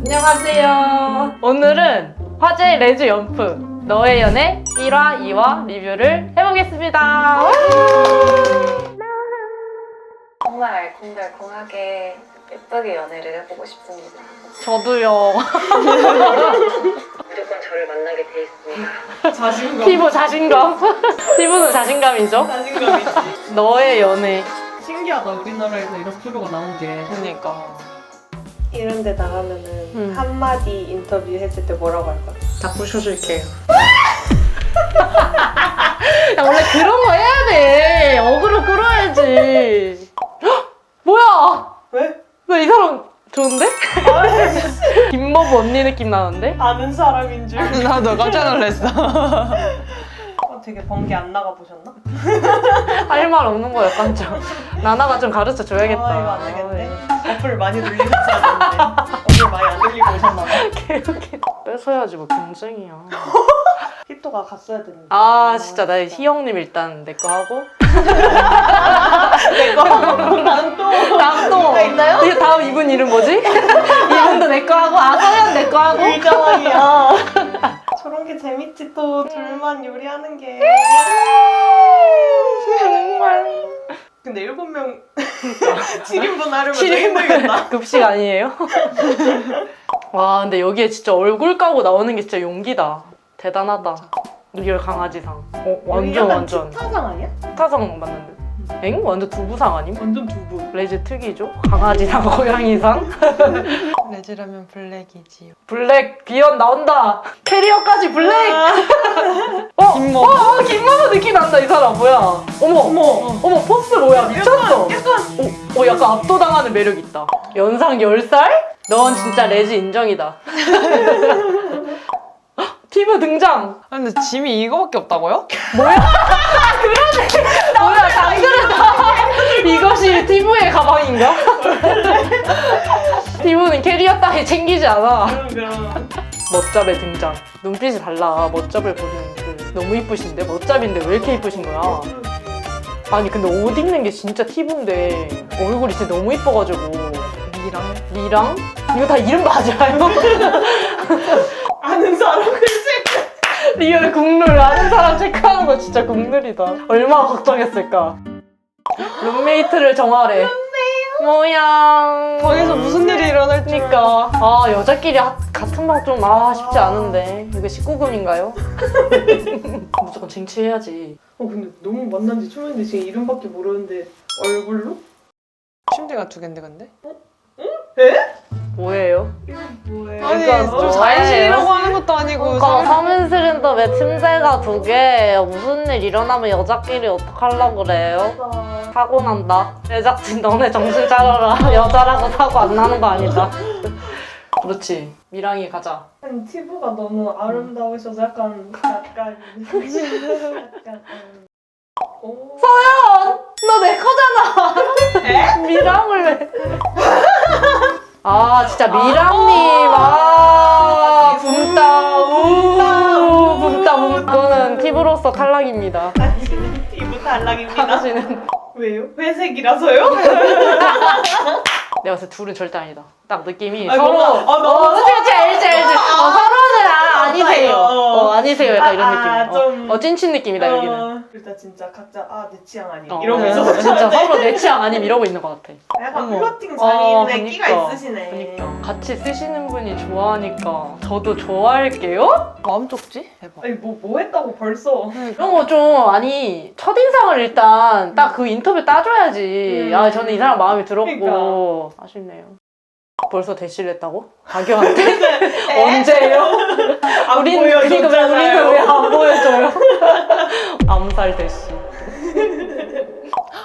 안녕하세요. 오늘은 화제의 레즈 연프 너의 연애 1화, 2화 리뷰를 해보겠습니다. 정말 알콩달콩하게 예쁘게 연애를 해보고 싶습니다. 저도요. 무조건 저를 만나게 돼 있습니다. 자신감. 피부 자신감. 피부는 자신감이죠. 자신감이지. 너의 연애. 신기하다. 우리나라에서 이런 프로가 나온 게. 그러니까. 이런 데 나가면은 한마디 인터뷰 했을 때 뭐라고 할 거야? 다 부셔줄게요. 야, 원래 그런 거 해야 돼. 어그로 끌어야지. 헉! 뭐야? 왜? 왜 이 사람 좋은데? 김머브 언니 느낌 나는데? 아는 사람인 줄. 나도 깜짝 놀랐어. 되게 번개 안 나가 보셨나? 할 말 없는 거 약간 좀 나나가 좀 가르쳐 줘야겠다. 아 이거 안 되겠네. 어플 많이 돌리셨어야 되는데 어플 많이 안 돌리고 오셨나 봐. 개웃기. 뺏어야지 뭐 경쟁이야. 히토가 갔어야 되는데. 아 진짜 나 희영님 일단 내 거 하고 내거 난 또. 다음 또 있나요? 이게 다음 이분 이름 뭐지? 이분도 내 거 하고 서현 내 거 하고 의정왕이야. 저런 게 재밌지 또 둘만 요리하는 게. 정말 근데 7명 7인분 하려면 좀 힘들겠다. 급식 아니에요? 와 근데 여기에 진짜 얼굴 까고 나오는 게 진짜 용기다. 대단하다. 리얼 강아지상. 완전 타상 아니야? 타상 맞는데. 엥? 완전 두부상 아님? 완전 두부. 레즈 특이죠? 강아지상, 고양이상. 레즈라면 블랙이지요. 블랙 비연 나온다. 캐리어까지 블랙. 김머브. 김머브 느낌 난다 이 사람 뭐야? 어머 포스 뭐야 미쳤어. 약간 압도당하는 매력 있다. 연상 10살? 넌 진짜 레즈 인정이다. 피부 등장. 아, 근데 짐이 이거밖에 없다고요? 뭐야? 그러네. 뭐야 당근했다. 이것이 티브의 가방인가? 티브는 캐리어 따위 챙기지 않아. 그럼. 멋잡의 등장. 눈빛이 달라. 멋잡을 보는 그 너무 이쁘신데? 멋잡인데 왜 이렇게 이쁘신 거야? 아니 근데 옷 입는 게 진짜 티브인데 얼굴이 진짜 너무 이뻐가지고. 미랑? 이거 다 이름 맞아요? 아는 사람 글쎄. 리얼 국룰. 아는 사람 체크하는 거 진짜 국룰이다. 얼마나 걱정했을까. 룸메이트를 정하래. 뭐야. 방에서 무슨 일이 일어날지. 그니까 여자끼리 같은 방 좀 쉽지 않은데 이거 19금인가요? 무조건 쟁취해야지. 근데 너무 만난 지 초면인데 지금 이름밖에 모르는데 얼굴로? 침대가 2개인데 근데? 뭐예요? 뭐예요? 아니 그러니까 좀 자연스러워 하는 것도 아니고 서민슬인데 왜 침대가 2개? 무슨 일 일어나면 여자끼리 어떡하려고 그래요? 사고 난다. 제작진 너네 정신 차려라. 여자라고 사고 안 나는 거 아니다. 그렇지. 미랑이 가자. 아니 티브가 너무 아름다우셔서 약간 오. 서연! 너 내 거잖아! 미랑을 왜. 진짜 미랑님. 붐따. 이거는 팁으로서 탈락입니다. 이분 탈락입니다. 당신은. 왜요? 회색이라서요? 내가 봤을 때 둘은 절대 아니다. 딱 느낌이 아니, 서로. 뭔가, 너무 그치, 알지. 서로는 아니세요. 아니세요. 약간 이런 느낌. 좀. 찐친 느낌이다, 여기는. 일단 진짜 각자 내 취향 아님 이러고 네. 있어서 진짜 서로 내 취향 아님 이러고 있는 것 같아. 약간 어머. 플러팅 자리인데 그니까. 끼가 있으시네. 그니까. 같이 쓰시는 분이 좋아하니까 저도 좋아할게요? 마음 좁지? 대박. 아니 뭐 했다고 벌써. 이런 거 좀, 첫인상을 일단 딱 그 인터뷰 따줘야지. 저는 이 사람 마음에 들었고. 아쉽네요. 벌써 대시를 했다고? 박영한테? 언제예요? 안 우리는 보여줬잖아요. 왜 안 보여줘요? 암살 대시.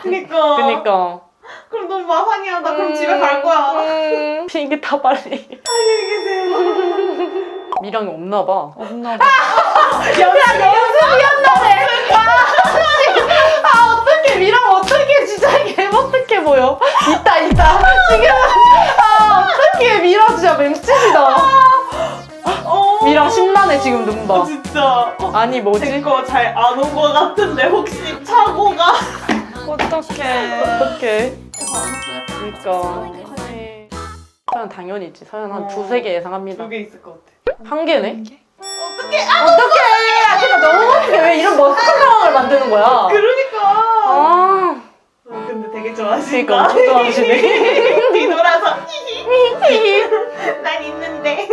그니까. 그럼 너무 마상이야. 나 그럼 집에 갈 거야. 비행기 타 빨리. 안녕히 계세요. 미랑이 없나 봐. 없나 봐. 연습이었나네. 어떡해 미랑 어떡해 진짜 개어떡해 보여. 있다 지금. 어떡해 미랑 진짜 mem집이다. 미랑 심란해 지금 눈 봐. 진짜. 아니 뭐지? 제거 잘 안 온 거 같은데 혹시 차고가? 어떡해. 어떡해. 그니까. 서연 당연히 있지. 서연 한 두세 개 예상합니다. 2개 있을 것 같아. 한 개네? 어떡해! 어떡해! 아, 진짜 너무 웃겨. 왜 이런 머쓱한 상황을 만드는 거야? 그러니까! 아, 근데 되게 그러니까 좋아하시니까. 엄청 좋아하시네. 뒤돌아서 난 있는데.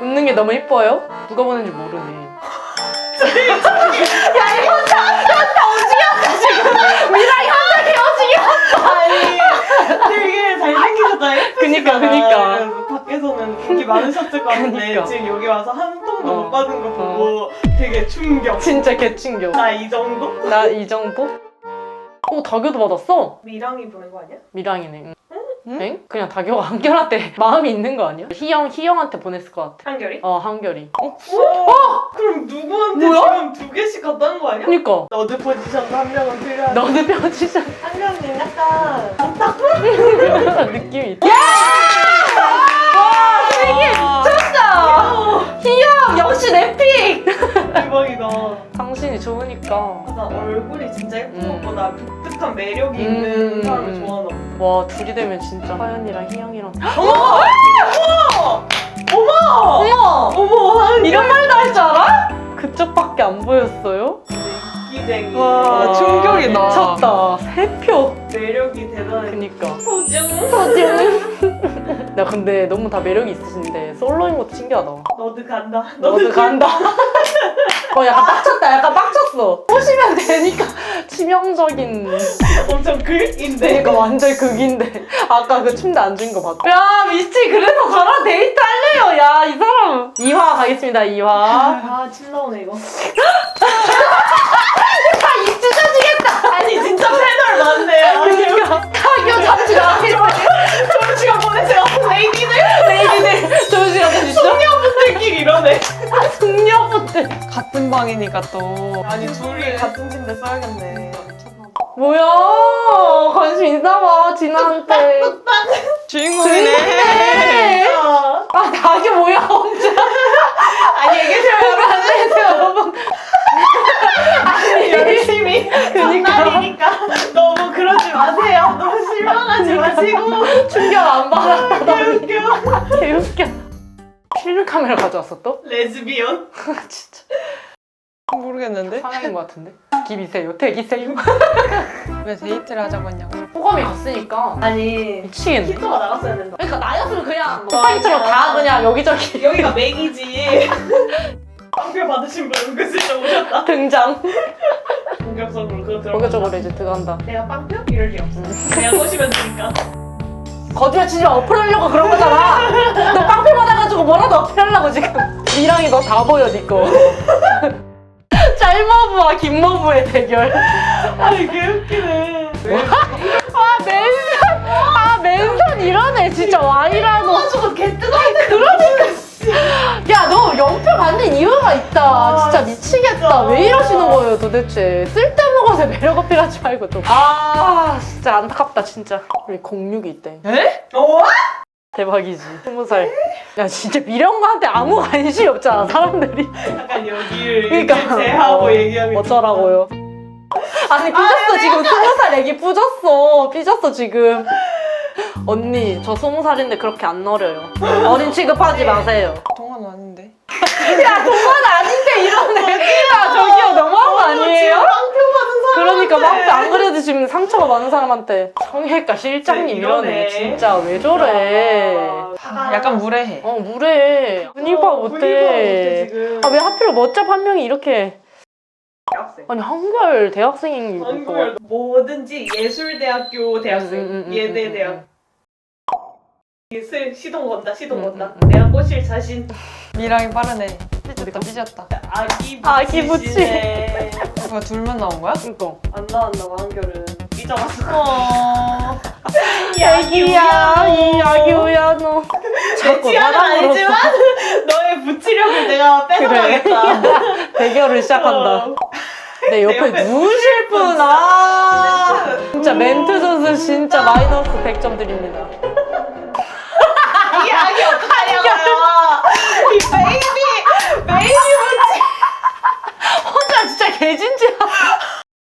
웃는 게 너무 이뻐요? 누가 보는지 모르네. 아니 되게 잘생기셨다. 예쁘시잖아. 그니까. 그래서 밖에서는 인기 많으셨을 것 같은데 그니까. 지금 여기 와서 한 통도 어. 못 받은 거 보고 되게 충격. 진짜 개충격. 나 이 정도? 나 이 정도? 오, 다교도 받았어? 미랑이 보낸 거 아니야? 미랑이네. 응? 엥? 그냥 다교가 한결한테 마음이 있는 거 아니야? 희영한테 보냈을 것 같아. 한결이? 한결이. 그럼 누구한테 뭐야? 지금 2개씩 갖다 한 거 아니야? 그니까. 너드 포지션도 한 명은 필요하다. 너는 뼈지잖아. 한결님 약간 느낌이 있다. 와, 세계 미쳤다! 희영! 역시 내 픽! 대박이다. 당신이 좋으니까. 나 얼굴이 진짜 예쁜 음. 것보다 독특한 매력이 있는 사람을 좋아하나 봐. 와, 둘이 되면 진짜 서연이랑 희영이랑. 어머! 어머! 어머! 한 이런 말도 할 줄 알아? 그쪽밖에 안 보였어요? 기쟁이. 와, 충격이다. 미쳤다. 세 표. 매력이 대단해. 그니까. 소중. 나 근데 너무 다 매력이 있으신데 솔로인 것도 신기하다. 너드 간다. 너도 간다. 약간 빡쳤다. 약간 빡쳤어. 보시면 되니까 치명적인. 엄청 글인데. 그러니까 완전 극인데. 아까 그 침대 앉은 거 봤어. 야, 미치. 그래서 저랑 데이트 할래요. 야, 이 사람. 2화 가겠습니다. 2화. 아, 침 나오네 이거. 이 찢어지겠다. 아니 진짜 패널 많네. 그러니까 타교 잠시 나가겠어. 좋은 시간 보내세요. 레이디들. 내일이네. 좋은 시간 되시죠? 숙녀분들끼리 이러네. 숙녀분들. 같은 방이니까 또. 아니 둘이 같은 침대 써야겠네. 뭐야? 관심 있나 봐. 진아한테. 주인공이네. 아, 다교 뭐야, 혼자. 안녕히 계세요 여러분. 안녕하세요, 여러분. 열심히 그니까. 장난이니까 너무 그러지 마세요. 너무 실망하지 마시고. 충격 안 받았다더니. 웃겨. 개웃겨. 필름 카메라 가져왔어, 또? 레즈비언. 진짜. 모르겠는데? 사랑인 것 같은데? 기비세요, 대기세요. 왜 데이트를 하자고 했냐고. 호감이 갔으니까. 아니 미치겠네. 키토가 나갔어야 된다. 그러니까 나였으면 그냥 오빠처럼 다 그냥 여기저기 여기가 맥이지. 빵표 받으신 분 은근슬쩍 오셨다. 등장. 공격적으로 그거 들어가. 본격적으로 이제 들어간다. 내가 빵표? 이럴 리 없어. 그냥 쏘시면 되니까. 거짓말 치지 마. 어플하려고 그런 거잖아. 너 빵표 받아가지고 뭐라도 어필하려고 지금. 미랑이 너 다 보여, 니 거. 짤머브와 김머브의 대결. 아니 개웃기네. 맨손 이러네. 진짜 와이라노. 저거 개 뜨거운데. 그러니까. 야, 너 연표 받는 이유가 있다. 아, 진짜 미치겠다. 진짜. 왜 이러시는 거예요, 도대체? 쓸데없는 것에 매력 어필하지 말고 좀. 아, 진짜 안타깝다, 진짜. 우리 06이 있대. 에? 어? 대박이지. 20살. 야, 진짜 미령과한테 아무 관심이 없잖아, 사람들이. 약간 여기를 그러니까. 이렇게 제하고 얘기하면 어쩌라고요. 아니, 삐졌어, 지금 20살 애기 삐졌어, 지금. 언니, 저 20살인데 그렇게 안 어려요. 어린 취급하지 마세요. 동안 아닌데. 야, 동안 아닌데 이러네. 야, 저기요, 너무한 거 아니에요? 빵표 받은 사람. 그러니까 막 안 그래도 지금 상처가 많은 사람한테 성형외과 실장님 이러네. 이러네. 진짜 왜 저래. 약간 무례해. 무례해. 분위기파 못해. 지금. 아, 왜 하필 멋잡 한 명이 이렇게. 대학생. 아니, 한결 대학생인 거. 한국을 뭐든지 예술대학교 대학생. 예대대학. 시동 건다. 내가 꼬실 자신. 미랑이 빠르네. 삐졌다. 아기 부치. 뭐야, 둘만 나온 거야? 그니까. 안 나왔나 한결은. 삐져갔어. 어. 애기야, 이 아기 우야, 너. 내 취향은 아니지만 너의 부치력을 내가 뺏어가겠다. 대결을 시작한다. 어. 내 옆에 누우실 분, 진짜 멘트 선수 진짜 마이너스 100점 드립니다. 이 아기 어떡하냐고요. 이 베이비 부치. 혼자 진짜 개진지야.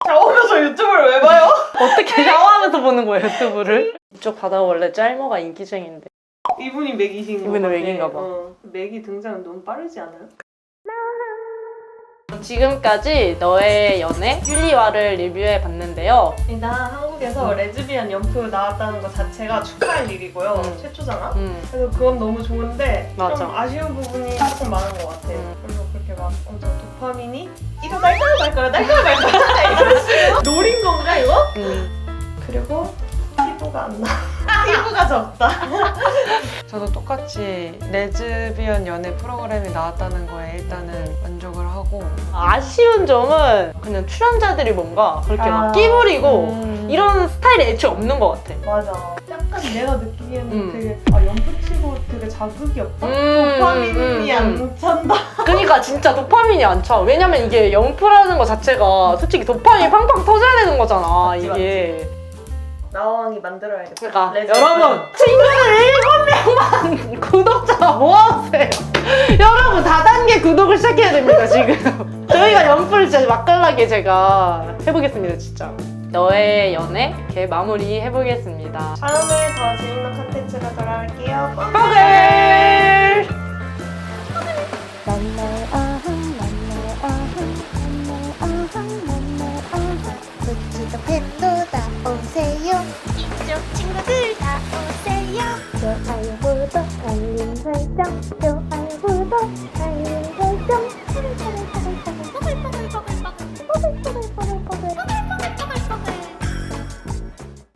샤워하면서 유튜브를 왜 봐요? 어떻게 샤워하면서 보는 거야, 유튜브를? 이쪽 바다 원래 짤머가 인기쟁인데. 이분이 맥이신 거 이분은 같아. 맥인가 봐. 맥이 등장은 너무 빠르지 않아요? 지금까지 너의 연애 율리와를 리뷰해 봤는데요. 일단 한국에서 레즈비언 연프 나왔다는 것 자체가 축하할 일이고요. 최초잖아? 그래서 그건 너무 좋은데 맞아. 좀 아쉬운 부분이 조금 많은 것 같아. 그리고 그렇게 막 엄청 도파민이 이거 날까요 말까요 날까요 말까요 이런 식으로 노린 건가 이거? 그리고 피부가 안 나. 피부가 적다. 저도 똑같이 레즈비언 연애 프로그램이 나왔다는 거에 일단은 만족을 하고 아쉬운 점은 그냥 출연자들이 뭔가 그렇게 막 끼부리고 이런 스타일이 애초에 없는 것 같아. 맞아. 약간 내가 느끼기에는 되게 연프치고 되게 자극이 없다? 음, 도파민이 안 찬다. 그러니까 진짜 도파민이 안 차. 왜냐면 이게 연프라는 거 자체가 솔직히 도파민이 팡팡 터져야 되는 거잖아. 맞지, 이게. 나왕이 만들어야겠다. 그러니까 레즈비언. 여러분 친구들 7명만 구독자 모아주세요. 여러분 다단계 구독을 시작해야 됩니다 지금. 저희가 연프를 진짜 맛깔나게 제가 해보겠습니다 진짜. 너의 연애 이렇게 마무리 해보겠습니다. 다음에 더 재밌는 컨텐츠로 돌아올게요. 빠글! 만날 어흥 만날 어흥 만날 어흥 만날 어흥 구독 팬도 다 오세요 이쪽 친구들 다 오세요 좋아요 구독 알림 설정 좋아요 구독 알림 설정